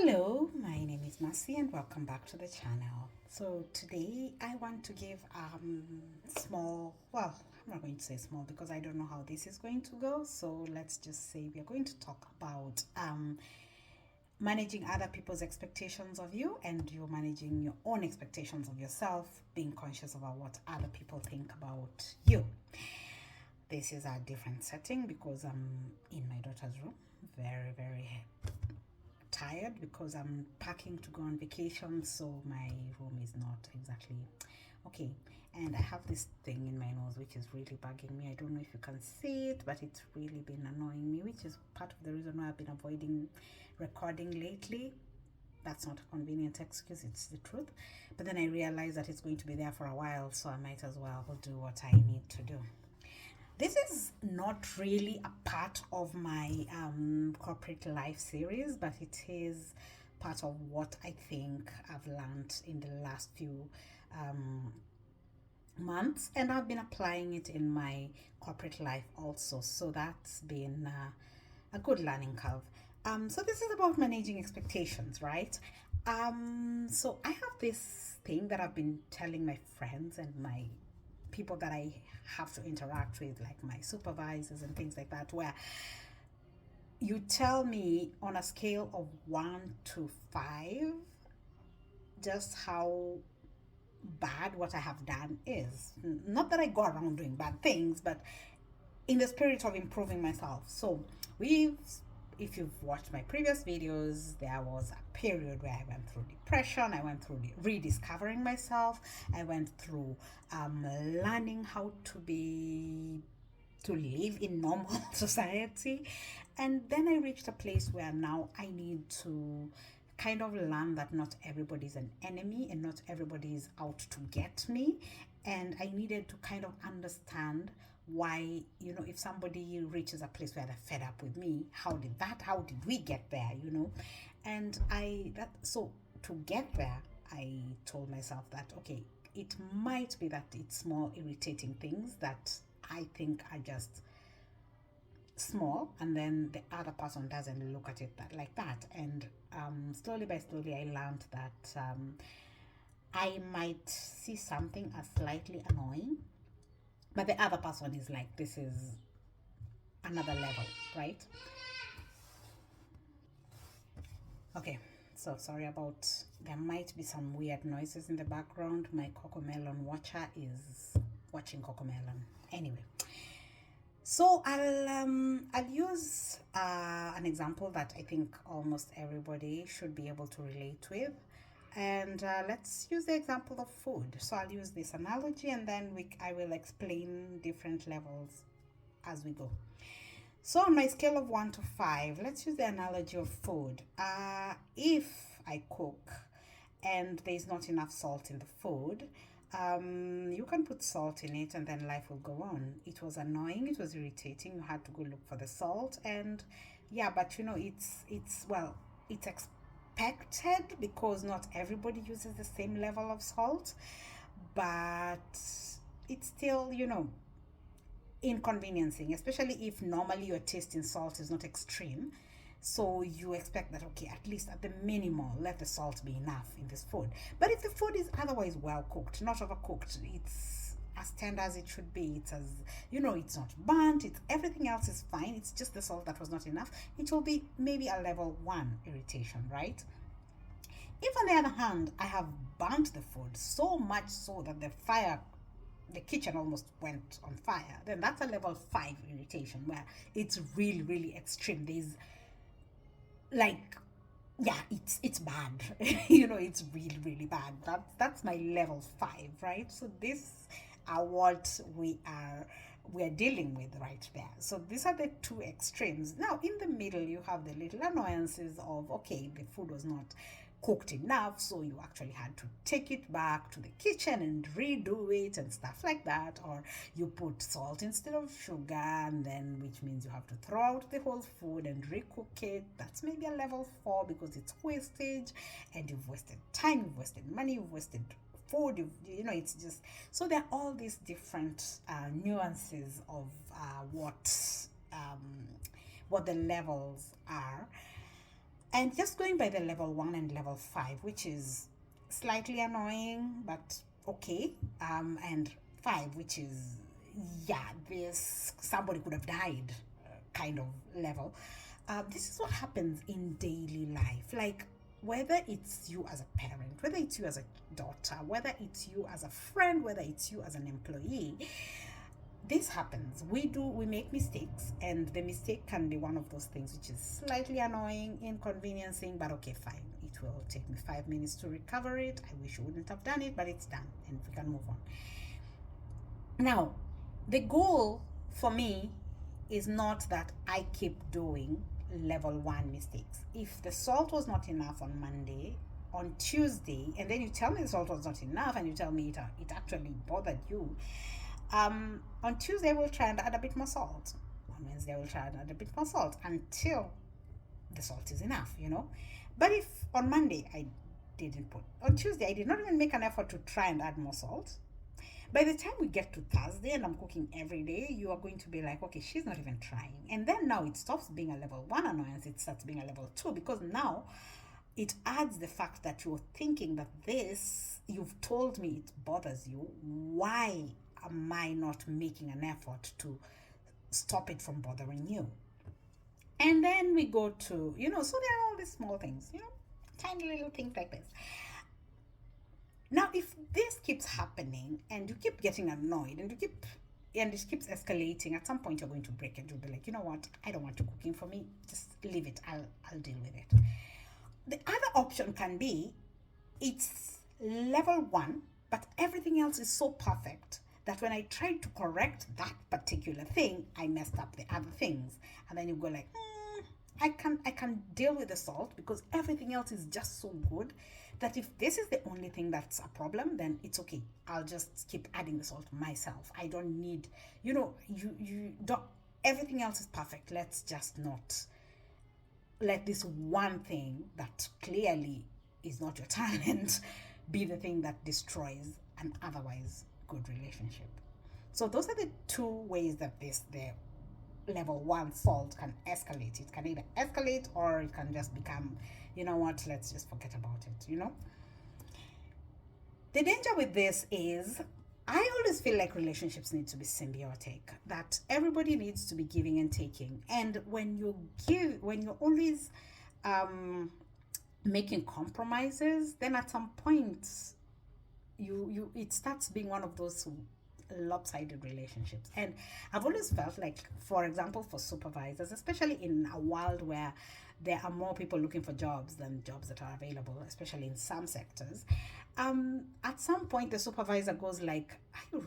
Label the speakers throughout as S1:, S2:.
S1: Hello, my name is Mercy and welcome back to the channel. So today I want to give small, well, I'm not going to say small because I don't know how this is going to go. So let's just say we are going to talk about managing other people's expectations of you and you managing your own expectations of yourself, being conscious about what other people think about you. This is a different setting because I'm in my daughter's room, very tired because I'm packing to go on vacation, so my room is not exactly okay. And I have this thing in my nose which is really bugging me. I don't know if you can see it, but it's really been annoying me, which is part of the reason why I've been avoiding recording lately. That's not a convenient excuse, it's the truth. But then I realized that it's going to be there for a while, so I might as well do what I need to do. This is not really a part of my corporate life series, but it is part of what I think I've learned in the last few um, months, and I've been applying it in my corporate life also. So that's been a good learning curve. So this is about managing expectations, right? So I have this thing that I've been telling my friends and my people that I have to interact with, like my supervisors and things like that, where you tell me on a scale of 1 to 5 just how bad what I have done is. Not that I go around doing bad things, but in the spirit of improving myself. So we've if you've watched my previous videos, there was a period where I went through depression, I went through rediscovering myself, I went through learning how to live in normal society. And then I reached a place where now I need to kind of learn that not everybody is an enemy and not everybody is out to get me. And I needed to kind of understand why, if somebody reaches a place where they're fed up with me, how did we get there, And so to get there, I told myself that, okay, it might be that it's small irritating things that I think are just small, and then the other person doesn't look at it like that. And slowly by slowly, I learned that I might see something as slightly annoying, but the other person is like, this is another level, right? Okay, so sorry about, there might be some weird noises in the background. My Cocomelon watcher is watching Cocomelon. Anyway, so I'll use an example that I think almost everybody should be able to relate with, and let's use the example of food. So I'll use this analogy, and then I will explain different levels as we go. So on my scale of 1 to 5, let's use the analogy of food. If I cook and there's not enough salt in the food, you can put salt in it and then life will go on. It was annoying, it was irritating, you had to go look for the salt, and yeah, but it's expected because not everybody uses the same level of salt, but it's still, inconveniencing, especially if normally your taste in salt is not extreme. So you expect that, okay, at least at the minimal, let the salt be enough in this food. But if the food is otherwise well cooked, not overcooked, it's as tender as it should be, it's as, it's not burnt, it's everything else is fine, it's just the salt that was not enough, it will be maybe a level 1 irritation, right? If on the other hand, I have burnt the food so much so that the kitchen almost went on fire, then that's a level 5 irritation where it's really extreme. There's like, yeah, it's bad. It's really bad. That's my level 5, right? So this are what we're dealing with right there. So these are the two extremes. Now in the middle you have the little annoyances of, okay, the food was not cooked enough, so you actually had to take it back to the kitchen and redo it and stuff like that, or you put salt instead of sugar, and then which means you have to throw out the whole food and recook it. That's maybe a level 4 because it's wastage, and you've wasted time, you've wasted money, you've wasted food, it's just, so there are all these different nuances of what the levels are. And just going by the level 1 and level 5, which is slightly annoying, but okay. And 5, which is, yeah, this somebody could have died kind of level. This is what happens in daily life. Like, whether it's you as a parent, whether it's you as a daughter, whether it's you as a friend, whether it's you as an employee, this happens. We make mistakes, and the mistake can be one of those things which is slightly annoying, inconveniencing, but okay, fine. It will take me 5 minutes to recover it. I wish I wouldn't have done it, but it's done, and we can move on. Now, the goal for me is not that I keep doing level 1 mistakes. If the salt was not enough on Monday, on Tuesday, and then you tell me the salt was not enough, and you tell me it actually bothered you, on Tuesday we'll try and add a bit more salt. On Wednesday we'll try and add a bit more salt until the salt is enough, But if on Monday I didn't put, on Tuesday I did not even make an effort to try and add more salt, by the time we get to Thursday and I'm cooking every day, you are going to be like, okay, she's not even trying. And then now it stops being a level 1 annoyance, it starts being a level 2, because now it adds the fact that you're thinking that you've told me it bothers you. Why am I not making an effort to stop it from bothering you? And then we go to, so there are all these small things, tiny little things like this. Now, if this keeps happening and you keep getting annoyed and it keeps escalating, at some point you're going to break it. You'll be like, you know what? I don't want you cooking for me. Just leave it. I'll deal with it. The other option can be it's level 1, but everything else is so perfect that when I tried to correct that particular thing, I messed up the other things. And then you go like, I can deal with the salt because everything else is just so good that if this is the only thing that's a problem, then it's okay. I'll just keep adding the salt myself. I don't need, you don't, everything else is perfect. Let's just not let this one thing that clearly is not your talent be the thing that destroys an otherwise good relationship. So those are the 2 ways that the level 1 salt can escalate. It can either escalate or it can just become, let's just forget about it, The danger with this is I always feel like relationships need to be symbiotic, that everybody needs to be giving and taking. And when you're always making compromises, then at some point it starts being one of those lopsided relationships. And I've always felt like, for example, for supervisors, especially in a world where there are more people looking for jobs than jobs that are available, especially in some sectors, at some point the supervisor goes like,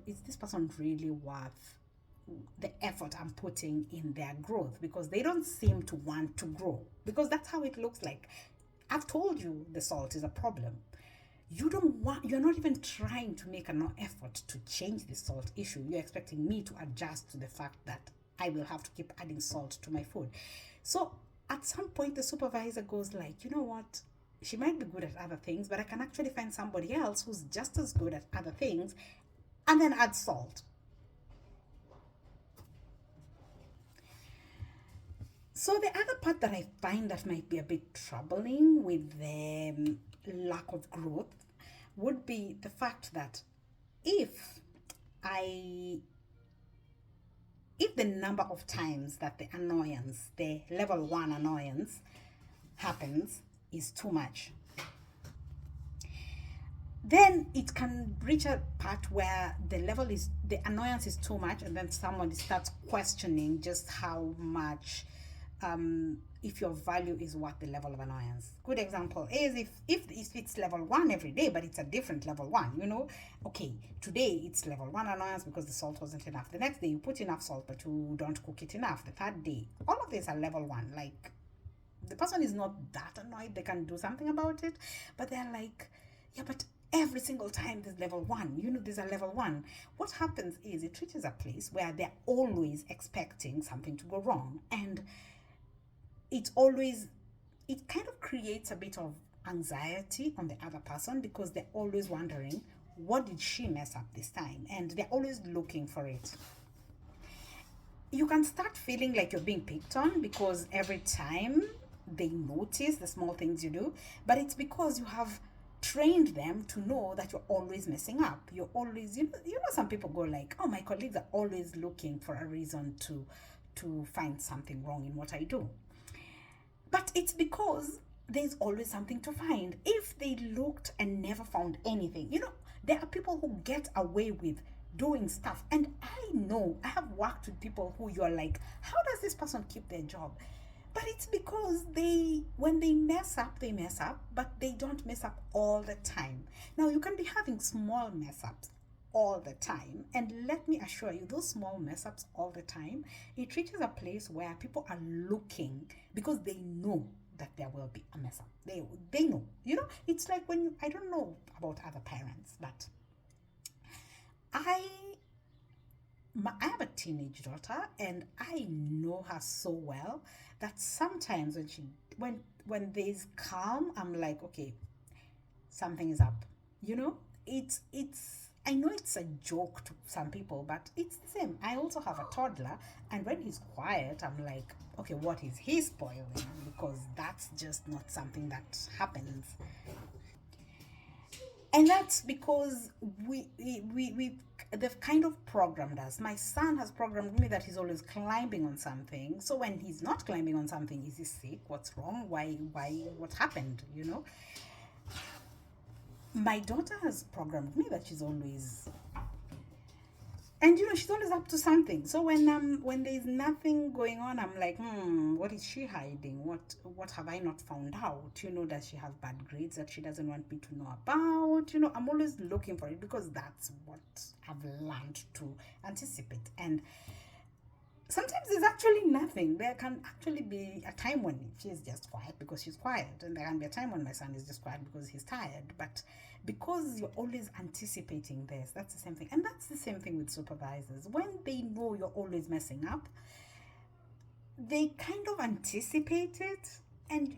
S1: is this person really worth the effort I'm putting in their growth? Because they don't seem to want to grow, because that's how it looks like. I've told you the salt is a problem. You're not even trying to make an effort to change the salt issue. You're expecting me to adjust to the fact that I will have to keep adding salt to my food. So at some point the supervisor goes like, you know what? She might be good at other things, but I can actually find somebody else who's just as good at other things, and then add salt. So the other part that I find that might be a bit troubling with the lack of growth would be the fact that if the number of times that the level 1 annoyance happens is too much, then it can reach a part where the annoyance is too much, and then someone starts questioning just how much if your value is worth the level of annoyance. Good example is if it's level 1 every day, but it's a different level 1, okay, today it's level 1 annoyance because the salt wasn't enough. The next day you put enough salt, but you don't cook it enough. The third day, all of these are level 1. Like, the person is not that annoyed, they can do something about it, but they're like, yeah, but every single time there's level 1, there's a level 1. What happens is it reaches a place where they're always expecting something to go wrong, and it kind of creates a bit of anxiety on the other person, because they're always wondering, what did she mess up this time? And they're always looking for it. You can start feeling like you're being picked on, because every time they notice the small things you do, but it's because you have trained them to know that you're always messing up. You're always, some people go like, oh, my colleagues are always looking for a reason to find something wrong in what I do. But it's because there's always something to find. If they looked and never found anything, there are people who get away with doing stuff. And I have worked with people who you're like, how does this person keep their job? But it's because when they mess up, but they don't mess up all the time. Now, you can be having small mess ups all the time. And let me assure you, those small mess ups all the time, it reaches a place where people are looking because they know that there will be a mess up. They know. It's like I don't know about other parents, but I have a teenage daughter, and I know her so well that sometimes when there's calm, I'm like, okay, something is up. It's I know it's a joke to some people, but it's the same. I also have a toddler, and when he's quiet, I'm like, okay, what is he spoiling? Because that's just not something that happens. And that's because they've kind of programmed us. My son has programmed me that he's always climbing on something. So when he's not climbing on something, is he sick? What's wrong? Why? What happened? My daughter has programmed me that she's always, and she's always up to something. So when there's nothing going on, I'm like, what is she hiding? What have I not found out? Does she have bad grades that she doesn't want me to know about? I'm always looking for it because that's what I've learned to anticipate. And sometimes there's actually nothing. There can actually be a time when she's just quiet because she's quiet, and there can be a time when my son is just quiet because he's tired. But because you're always anticipating this, that's the same thing. And that's the same thing with supervisors. When they know you're always messing up, they kind of anticipate it. And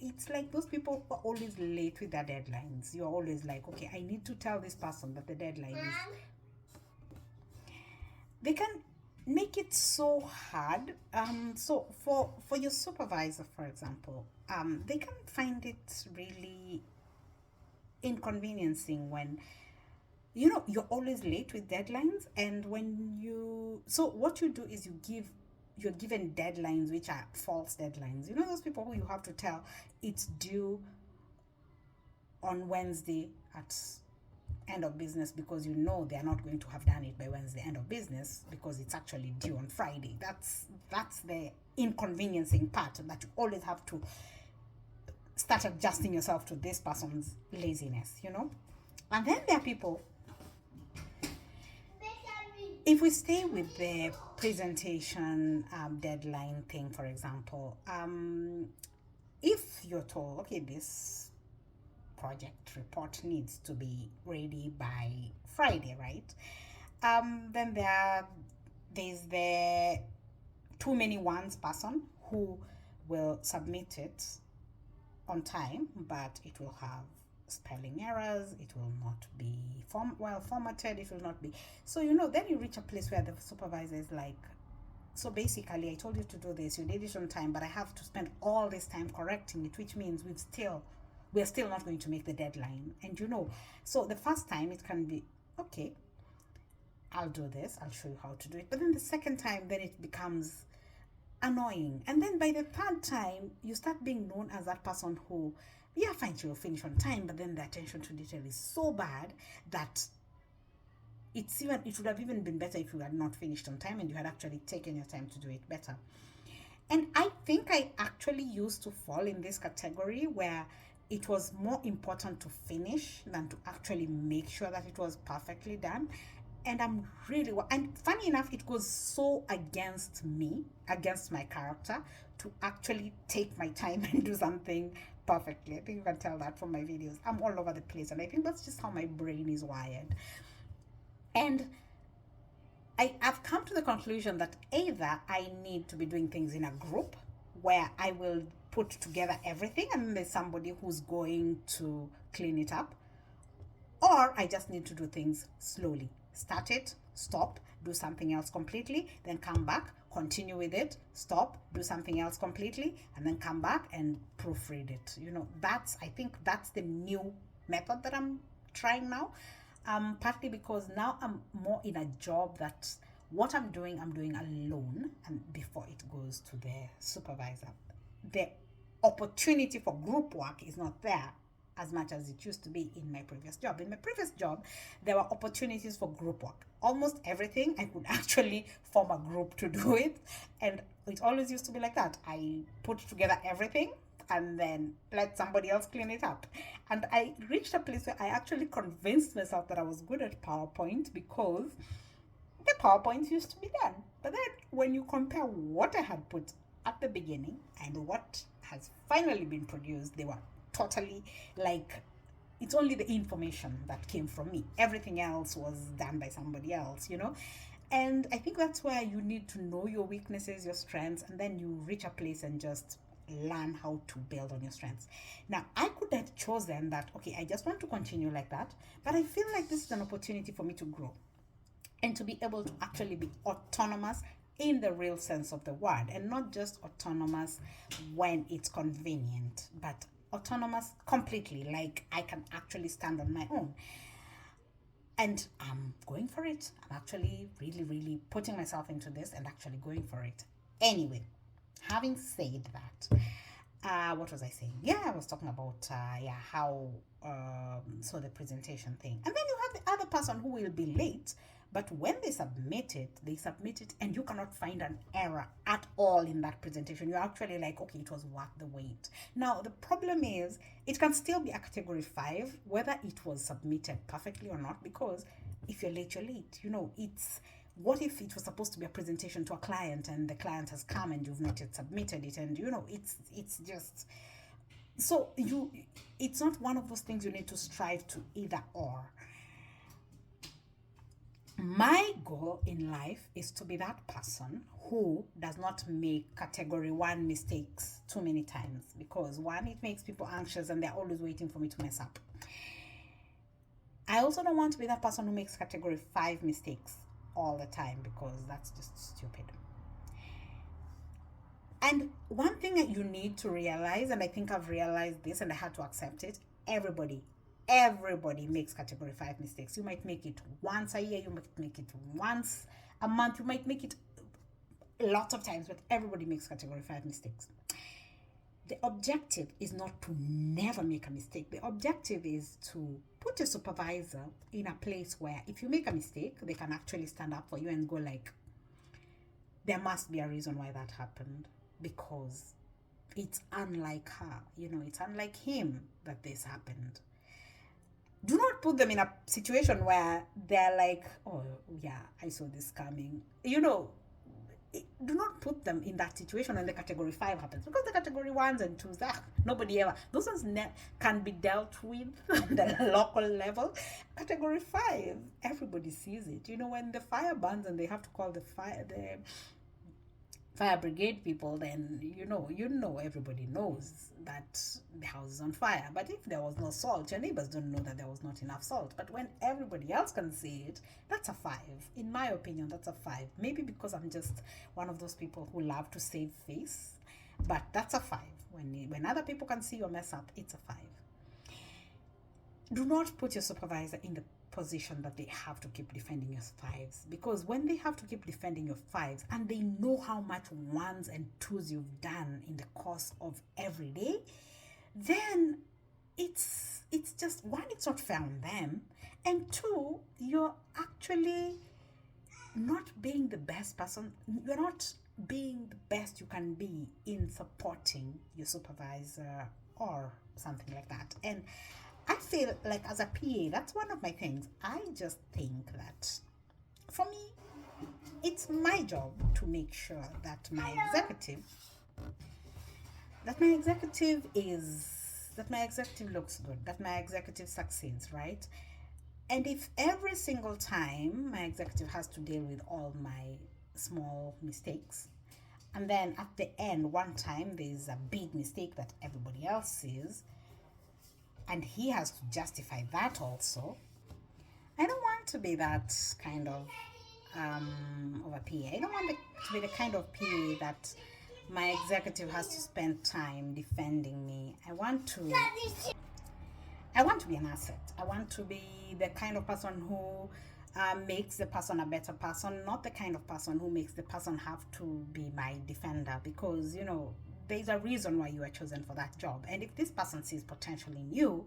S1: it's like those people who are always late with their deadlines. You're always like, okay, I need to tell this person that the deadline is. They can make it so hard. So for your supervisor, for example, they can find it really inconveniencing when you're always late with deadlines. And what you do is you're given deadlines which are false deadlines. Those people who you have to tell it's due on Wednesday at end of business, because they're not going to have done it by Wednesday end of business because it's actually due on Friday. That's the inconveniencing part, that you always have to start adjusting yourself to this person's laziness. And then there are people, if we stay with the presentation deadline thing, for example, if you're told, okay, this project report needs to be ready by Friday, right? Then there's the too many ones person who will submit it on time, but it will have spelling errors, it will not be formatted, it will not be. So then you reach a place where the supervisor is like, so basically I told you to do this, you did it on time, but I have to spend all this time correcting it, which means we're still not going to make the deadline. And so the first time it can be, okay, I'll do this, I'll show you how to do it. But then the second time, then it becomes annoying. And then by the third time, you start being known as that person who, yeah, fine, she will finish on time, but then the attention to detail is so bad that it would have even been better if you had not finished on time and you had actually taken your time to do it better. And I think I actually used to fall in this category where it was more important to finish than to actually make sure that it was perfectly done. And and funny enough, it goes so against me, against my character, to actually take my time and do something perfectly. I think you can tell that from my videos. I'm all over the place, and I think that's just how my brain is wired. And I've come to the conclusion that either I need to be doing things in a group where I will put together everything and there's somebody who's going to clean it up, or I just need to do things slowly. Start it, stop, do something else completely, then come back, continue with it, stop, do something else completely, and then come back and proofread it. I think that's the new method that I'm trying now. Partly because now I'm more in a job that what I'm doing alone, and before it goes to the supervisor. The opportunity for group work is not there as much as it used to be in my previous job. In my previous job, there were opportunities for group work. Almost everything I could actually form a group to do it, and it always used to be like that. I put together everything and then let somebody else clean it up. And I reached a place where I actually convinced myself that I was good at PowerPoint because the PowerPoints used to be done. But then when you compare what I had put at the beginning and what has finally been produced, they were totally like, it's only the information that came from me. Everything else was done by somebody else, And I think that's where you need to know your weaknesses, your strengths, and then you reach a place and just learn how to build on your strengths. Now, I could have chosen that, okay, I just want to continue like that, but I feel like this is an opportunity for me to grow and to be able to actually be autonomous in the real sense of the word, and not just autonomous when it's convenient, but autonomous completely, like I can actually stand on my own. And I'm going for it. I'm actually really, really putting myself into this and actually going for it. Anyway, having said that, what was I saying? Yeah, I was talking about how so the presentation thing, and then you have the other person who will be late, but when they submit it, and you cannot find an error at all in that presentation. You're actually like, okay, it was worth the wait. Now the problem is, it can still be a category 5 whether it was submitted perfectly or not, because if you're late, you're late. It's, what if it was supposed to be a presentation to a client and the client has come and you've not yet submitted it, and it's just, so it's not one of those things you need to strive to either or. My goal in life is to be that person who does not make category 1 mistakes too many times, because one, it makes people anxious and they're always waiting for me to mess up. I also don't want to be that person who makes category 5 mistakes all the time, because that's just stupid. And one thing that you need to realize, and I think I've realized this and I had to accept it, everybody makes category 5 mistakes. You might make it once a year, you might make it once a month, you might make it a lot of times, but everybody makes category 5 mistakes. The objective is not to never make a mistake. The objective is to put your supervisor in a place where if you make a mistake, they can actually stand up for you and go like, there must be a reason why that happened, because it's unlike her, it's unlike him that this happened. Do not put them in a situation where they're like, oh yeah, I saw this coming. Do not put them in that situation when the category 5 happens, because the category 1s and 2s, nobody ever, those ones can be dealt with on the local level. Category 5, everybody sees it. When the fire burns and they have to call the fire brigade people, then everybody knows that the house is on fire. But if there was no salt, your neighbors don't know that there was not enough salt. But when everybody else can see it, that's a 5. In my opinion, that's a 5. Maybe because I'm just one of those people who love to save face, but that's a 5. When other people can see your mess up, it's a 5. Do not put your supervisor in the position that they have to keep defending your 5s, because when they have to keep defending your 5s and they know how much 1s and 2s you've done in the course of every day, then it's just, one, it's not fair on them, and 2, you're actually not being the best person. You're not being the best you can be in supporting your supervisor or something like that. And I feel like as a PA, that's one of my things. I just think that for me, it's my job to make sure that my executive looks good, that my executive succeeds, right? And if every single time my executive has to deal with all my small mistakes, and then at the end, one time there's a big mistake that everybody else sees, and he has to justify that also, I don't want to be that kind of of a PA. I don't want to be the kind of PA that my executive has to spend time defending me. I want to be an asset. I want to be the kind of person who makes the person a better person, not the kind of person who makes the person have to be my defender, because, you know, there's a reason why you are chosen for that job. And if this person sees potential in you,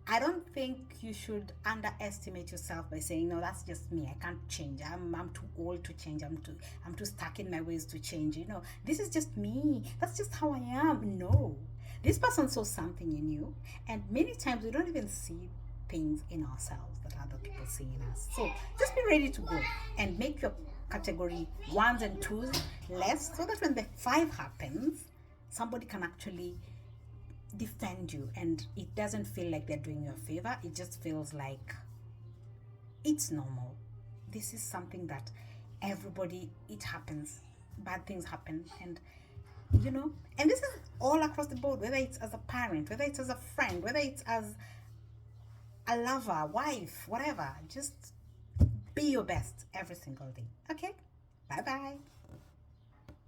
S1: I don't think you should underestimate yourself by saying, no, that's just me. I can't change. I'm too old to change. I'm too stuck in my ways to change. You know, this is just me. That's just how I am. No. This person saw something in you, and many times we don't even see things in ourselves that other people see in us. So just be ready to go and make your category ones and twos less, so that when the five happens, somebody can actually defend you and it doesn't feel like they're doing you a favor. It just feels like it's normal. This is something that everybody, it happens. Bad things happen, and you know, and this is all across the board, whether it's as a parent, whether it's as a friend, whether it's as a lover, wife, whatever. Just be your best every single day. Okay? Bye bye.